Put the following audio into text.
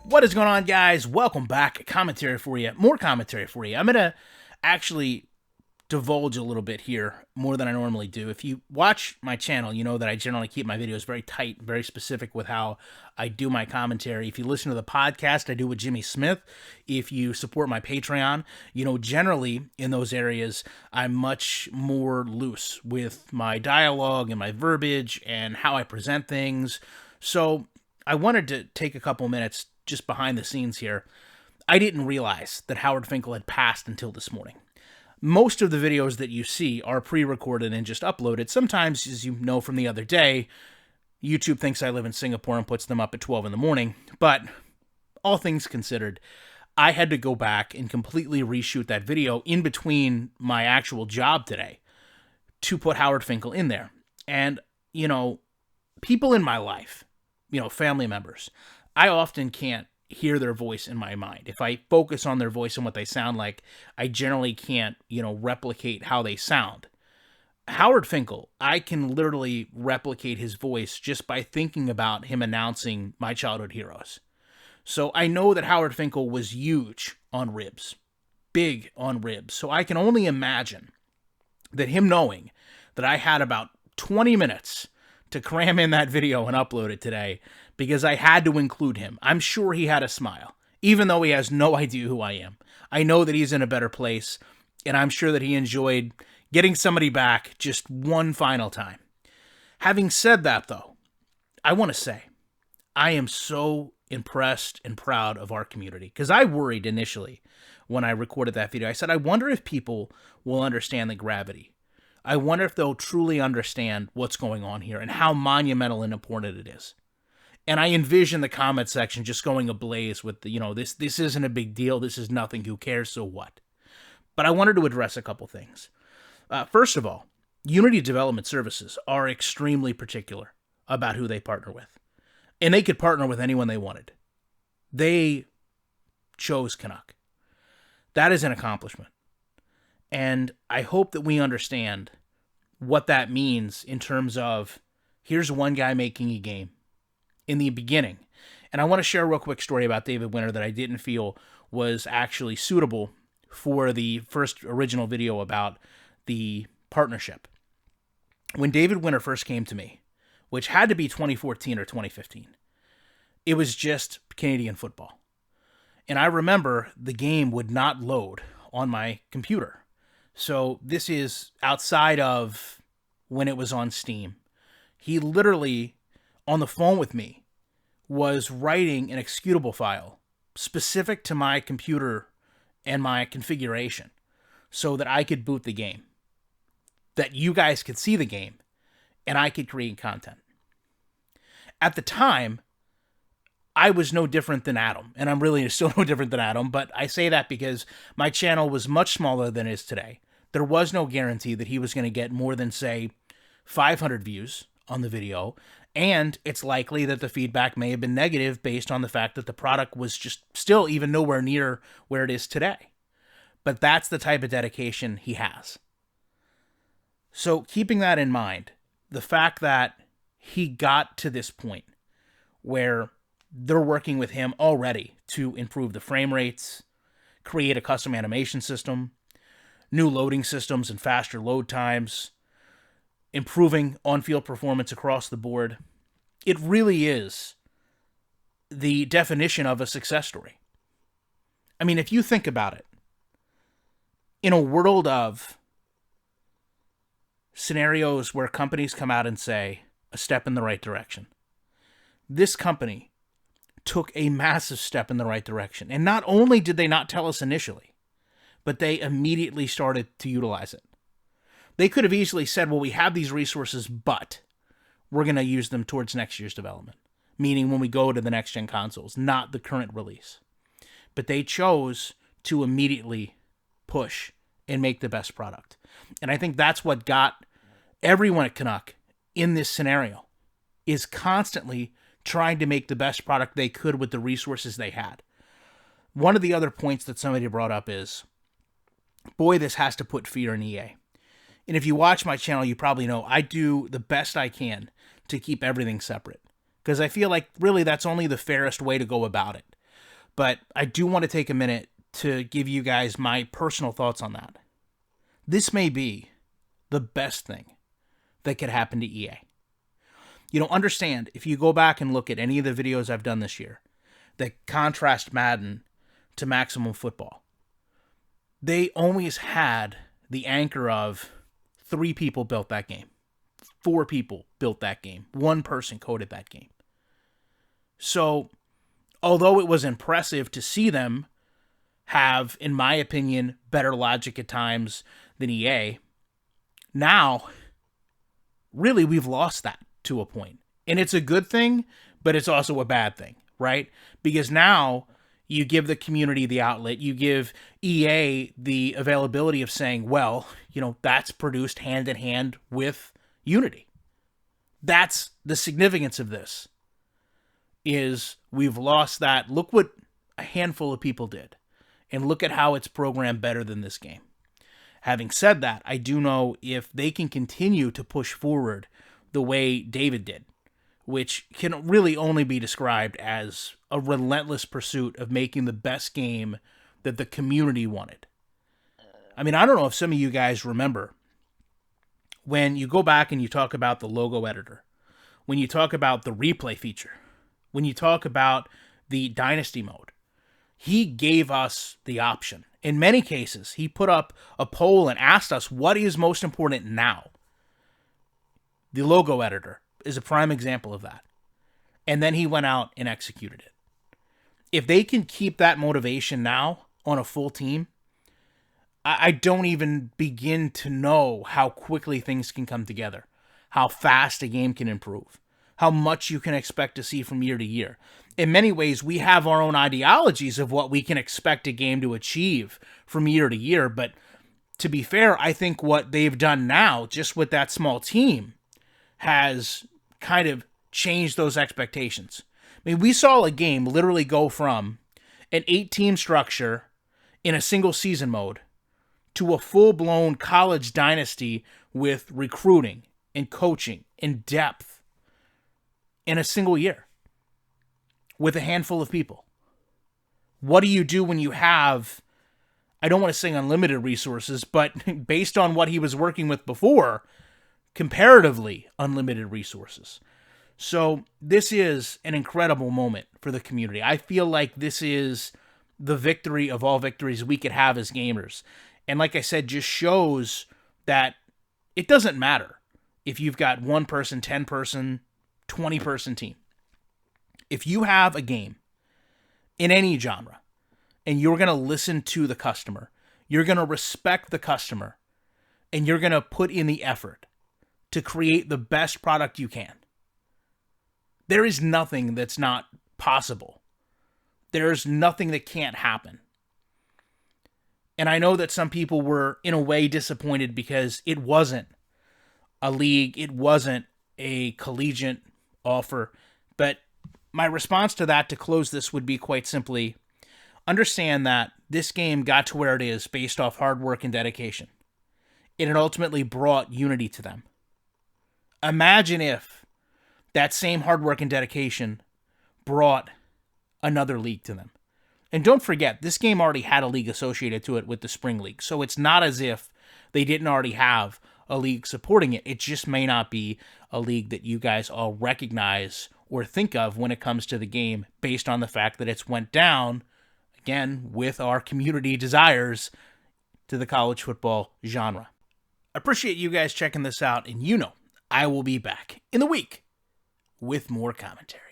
What is going on, guys? Welcome back. Commentary for you. More commentary for you. I'm going to actually divulge a little bit here, more than I normally do. If you watch my channel, you know that I generally keep my videos very tight, very specific with how I do my commentary. If you listen to the podcast, I do with Jimmy Smith. If you support my Patreon, you know, generally in those areas, I'm much more loose with my dialogue and my verbiage and how I present things. So I wanted to take a couple minutes just behind the scenes here. I didn't realize that Howard Finkel had passed until this morning. Most of the videos that you see are pre-recorded and just uploaded. Sometimes, as you know from the other day, YouTube thinks I live in Singapore and puts them up at 12 in the morning. But all things considered, I had to go back and completely reshoot that video in between my actual job today to put Howard Finkel in there. And, you know, people in my life, you know, family members, I often can't hear their voice in my mind. If I focus on their voice and what they sound like, I generally can't, you know, replicate how they sound. Howard Finkel, I can literally replicate his voice just by thinking about him announcing my childhood heroes. So I know that Howard Finkel was huge on ribs, big on ribs. So I can only imagine that him knowing that I had about 20 minutes to cram in that video and upload it today, because I had to include him. I'm sure he had a smile, even though he has no idea who I am. I know that he's in a better place, and I'm sure that he enjoyed getting somebody back just one final time. Having said that, though, I want to say I am so impressed and proud of our community, because I worried initially when I recorded that video. I said, I wonder if people will understand the gravity. I wonder if they'll truly understand what's going on here and how monumental and important it is. And I envision the comment section just going ablaze with, the, you know, this isn't a big deal. This is nothing. Who cares? So what? But I wanted to address a couple things. First of all, Unity Development Services are extremely particular about who they partner with. And they could partner with anyone they wanted. They chose Canuck. That is an accomplishment. And I hope that we understand what that means in terms of, here's one guy making a game in the beginning. And I want to share a real quick story about David Winter that I didn't feel was actually suitable for the first original video about the partnership. When David Winter first came to me, which had to be 2014 or 2015, it was just Canadian football. And I remember the game would not load on my computer. So this is outside of when it was on Steam. He literally, on the phone with me, was writing an executable file specific to my computer and my configuration so that I could boot the game, that you guys could see the game, and I could create content. At the time, I was no different than Adam, and I'm really still no different than Adam, but I say that because my channel was much smaller than it is today. There was no guarantee that he was going to get more than, say, 500 views on the video, and it's likely that the feedback may have been negative based on the fact that the product was just still even nowhere near where it is today. But that's the type of dedication he has. So keeping that in mind, the fact that he got to this point where they're working with him already to improve the frame rates, create a custom animation system, new loading systems and faster load times, improving on-field performance across the board. It really is the definition of a success story. I mean, if you think about it, in a world of scenarios where companies come out and say, a step in the right direction, this company took a massive step in the right direction. And not only did they not tell us initially, but they immediately started to utilize it. They could have easily said, well, we have these resources, but we're going to use them towards next year's development, meaning when we go to the next-gen consoles, not the current release. But they chose to immediately push and make the best product. And I think that's what got everyone at Canuck in this scenario, is constantly trying to make the best product they could with the resources they had. One of the other points that somebody brought up is, boy, this has to put fear in EA. And if you watch my channel, you probably know I do the best I can to keep everything separate, because I feel like really that's only the fairest way to go about it. But I do want to take a minute to give you guys my personal thoughts on that. This may be the best thing that could happen to EA. You know, understand, if you go back and look at any of the videos I've done this year that contrast Madden to Maximum Football, they always had the anchor of 3 people built that game, 4 people built that game, 1 person coded that game. So, although it was impressive to see them have, in my opinion, better logic at times than EA, now, really, we've lost that to a point. And it's a good thing, but it's also a bad thing, right? Because now you give the community the outlet, you give EA the availability of saying, well, you know, that's produced hand in hand with Unity. That's the significance of this, is we've lost that. Look what a handful of people did, and look at how it's programmed better than this game. Having said that, I do know if they can continue to push forward the way David did, which can really only be described as a relentless pursuit of making the best game that the community wanted. I mean, I don't know if some of you guys remember when you go back and you talk about the logo editor, when you talk about the replay feature, when you talk about the dynasty mode, he gave us the option. In many cases, he put up a poll and asked us what is most important now. The logo editor is a prime example of that. And then he went out and executed it. If they can keep that motivation now on a full team, I don't even begin to know how quickly things can come together, how fast a game can improve, how much you can expect to see from year to year. In many ways, we have our own ideologies of what we can expect a game to achieve from year to year. But to be fair, I think what they've done now, just with that small team, has kind of changed those expectations. I mean, we saw a game literally go from an 8-team structure in a single season mode to a full-blown college dynasty with recruiting and coaching and depth in a single year with a handful of people. What do you do when you have, I don't want to say unlimited resources, but based on what he was working with before, comparatively unlimited resources? So this is an incredible moment for the community. I feel like this is the victory of all victories we could have as gamers. And like I said, just shows that it doesn't matter if you've got 1 person, 10 person, 20 person team. If you have a game in any genre and you're going to listen to the customer, you're going to respect the customer, and you're going to put in the effort to create the best product you can, there is nothing that's not possible. There's nothing that can't happen. And I know that some people were, in a way, disappointed because it wasn't a league, it wasn't a collegiate offer. But my response to that, to close this, would be quite simply, understand that this game got to where it is based off hard work and dedication. And it ultimately brought Unity to them. Imagine if that same hard work and dedication brought another league to them. And don't forget, this game already had a league associated to it with the Spring League. So it's not as if they didn't already have a league supporting it. It just may not be a league that you guys all recognize or think of when it comes to the game, based on the fact that it's went down, again, with our community desires, to the college football genre. I appreciate you guys checking this out, and you know I will be back in the week with more commentary.